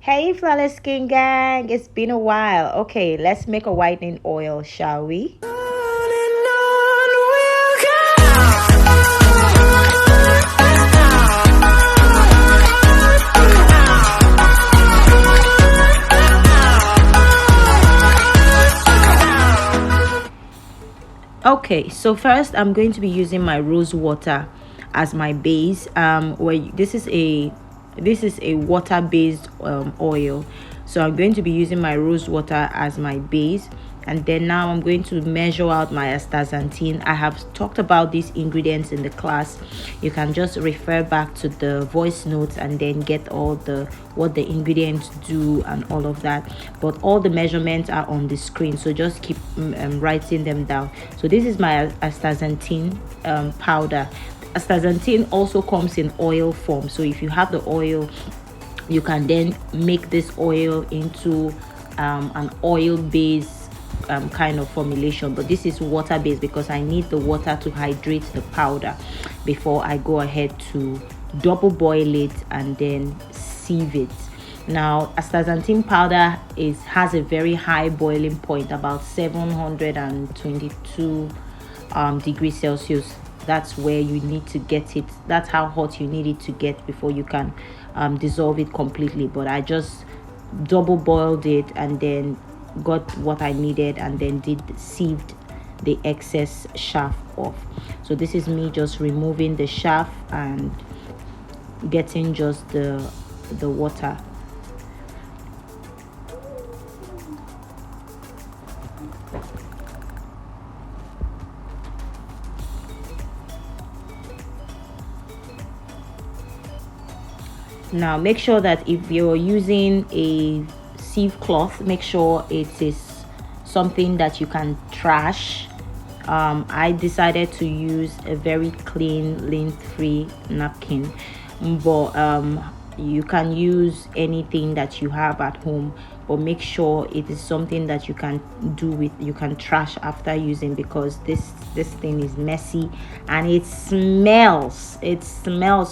Hey, Flawless Skin Gang, it's been a while. Okay, let's make a whitening oil, shall we? Okay, so first I'm going to be using my rose water as my base. This is a water based oil, so I'm going to be using my rose water as my base. And then now I'm going to measure out my astaxanthin. I have talked about these ingredients in the class. You can just refer back to the voice notes and then get all the what the ingredients do and all of that. But all the measurements are on the screen, so just keep writing them down. So this is my astaxanthin powder. Astaxanthin also comes in oil form, so if you have the oil, you can then make this oil into an oil base kind of formulation. But this is water based because I need the water to hydrate the powder before I go ahead to double boil it and then sieve it. Now astaxanthin powder has a very high boiling point, about 722 degrees Celsius. That's where you need to get it. That's how hot you need it to get before you can dissolve it completely. But I just double boiled it and then got what I needed and then sieved the excess chaff off. So this is me just removing the chaff and getting just the water. Now make sure that if you're using a sieve cloth, make sure it is something that you can trash. I decided to use a very clean lint-free napkin, but you can use anything that you have at home, but make sure it is something that you can trash after using, because this thing is messy and it smells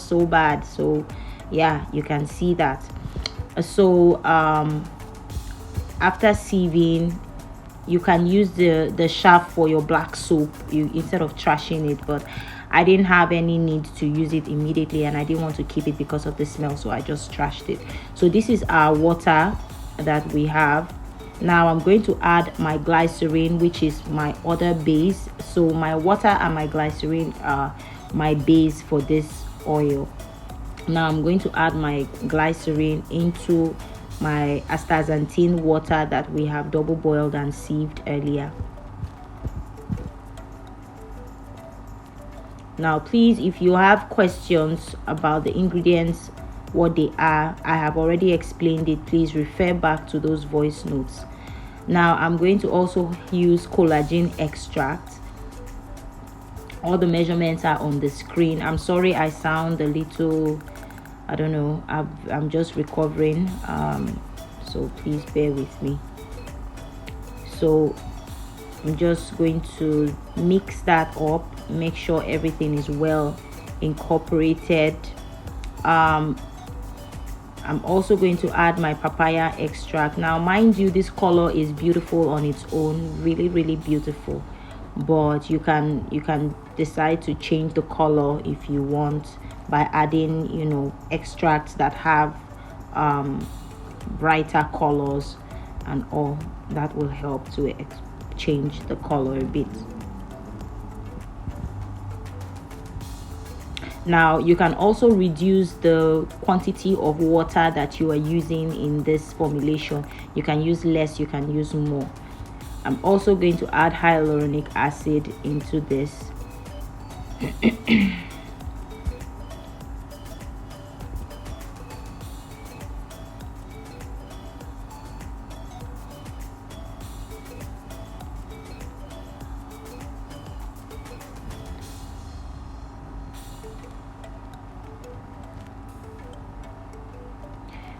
so bad. So yeah, you can see that. So after sieving, you can use the chaff for your black soap instead of trashing it, but I didn't have any need to use it immediately and I didn't want to keep it because of the smell, so I just trashed it. So this is our water that we have. Now I'm going to add my glycerin, which is my other base. So my water and my glycerin are my base for this oil. Now I'm going to add my glycerin into my astaxanthin water that we have double boiled and sieved earlier. Now please, if you have questions about the ingredients, what they are, I have already explained it. Please refer back to those voice notes. Now I'm going to also use collagen extract. All the measurements are on the screen. I'm sorry I sound a little, I don't know, I'm just recovering, so please bear with me. So I'm just going to mix that up, make sure everything is well incorporated. I'm also going to add my papaya extract. Now mind you, this color is beautiful on its own, really beautiful, but you can decide to change the color if you want by adding extracts that have brighter colors, and all that will help to change the color a bit. Now you can also reduce the quantity of water that you are using in this formulation. You can use less, you can use more. I'm also going to add hyaluronic acid into this.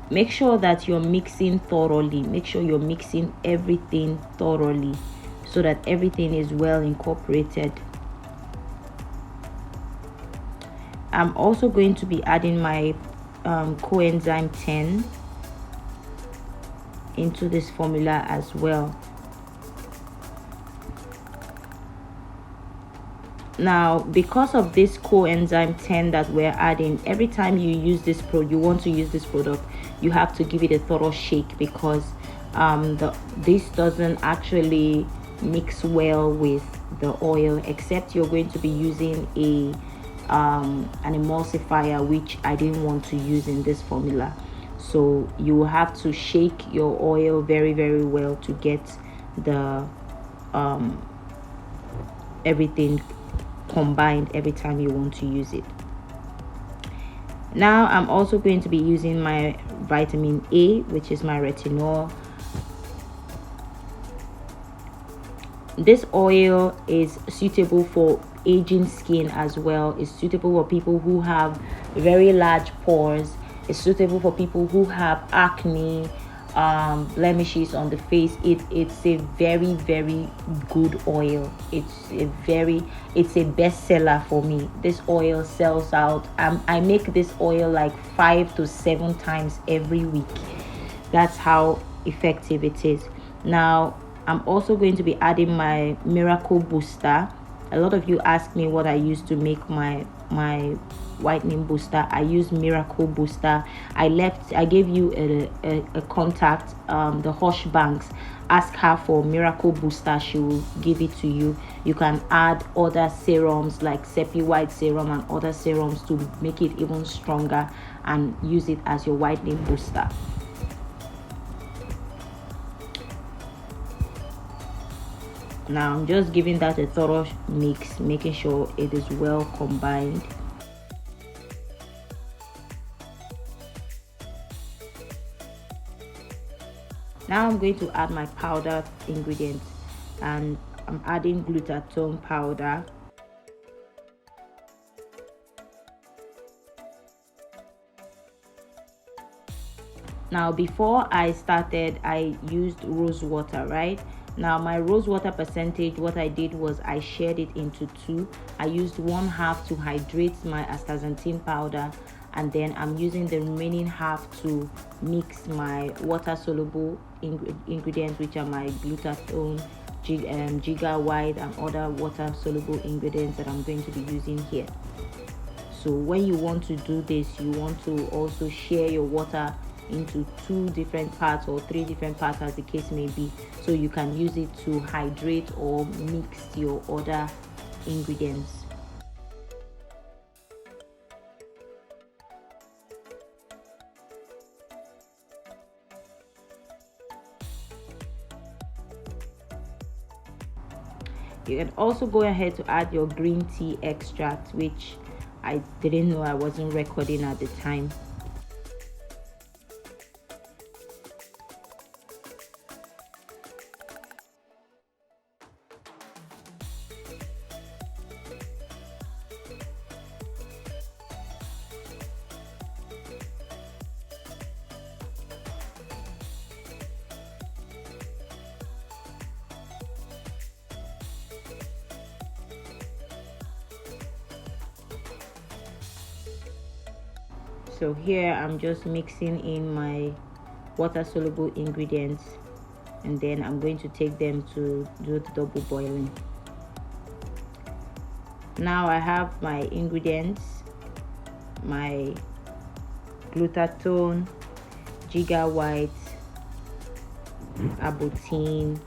Make sure that you're mixing thoroughly. Make sure you're mixing everything thoroughly so that everything is well incorporated. I'm also going to be adding my coenzyme 10. into this formula as well. Now, because of this coenzyme 10 that we're adding, every time you use this you want to use this product, you have to give it a thorough shake, because this doesn't actually mix well with the oil, except you're going to be using an emulsifier, which I didn't want to use in this formula. So you will have to shake your oil very, very well to get the everything combined every time you want to use it. Now I'm also going to be using my vitamin A, which is my retinol. This oil is suitable for aging skin as well. It's suitable for people who have very large pores. It's suitable for people who have acne, blemishes on the face. It's a very, very good oil. It's a bestseller for me. This oil sells out. I make this oil like 5 to 7 times every week. That's how effective it is. Now I'm also going to be adding my miracle booster. A lot of you ask me what I use to make my whitening booster. I use miracle booster. I gave you a contact, the Hush Banks. Ask her for miracle booster, she will give it to you. You can add other serums like Sepi White serum and other serums to make it even stronger and use it as your whitening booster. Now I'm just giving that a thorough mix, making sure it is well combined. Now I'm going to add my powder ingredients, and I'm adding glutathione powder. Now before I started, I used rose water, right? Now my rose water percentage, what I did was I shared it into 2. I used 1/2 to hydrate my astaxanthin powder, and then I'm using the remaining half to mix my water soluble ingredients, which are my glutathione, giga white, and other water soluble ingredients that I'm going to be using here. So when you want to do this, you want to also share your water into 2 different parts or 3 different parts, as the case may be, so you can use it to hydrate or mix your other ingredients. You can also go ahead to add your green tea extract, which I didn't know I wasn't recording at the time. So here I'm just mixing in my water soluble ingredients, and then I'm going to take them to do the double boiling. Now I have my ingredients, my glutathione, giga white, arbuthin,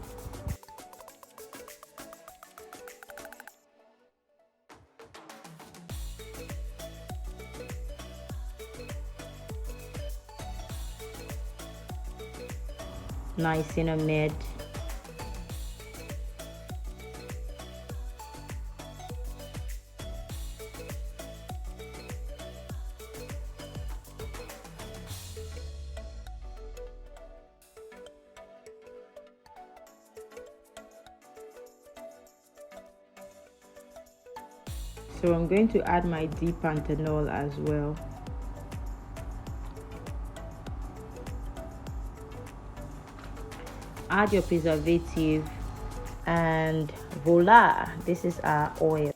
niacinamide, so I'm going to add my D-panthenol as well. Add your preservative, and voila, this is our oil.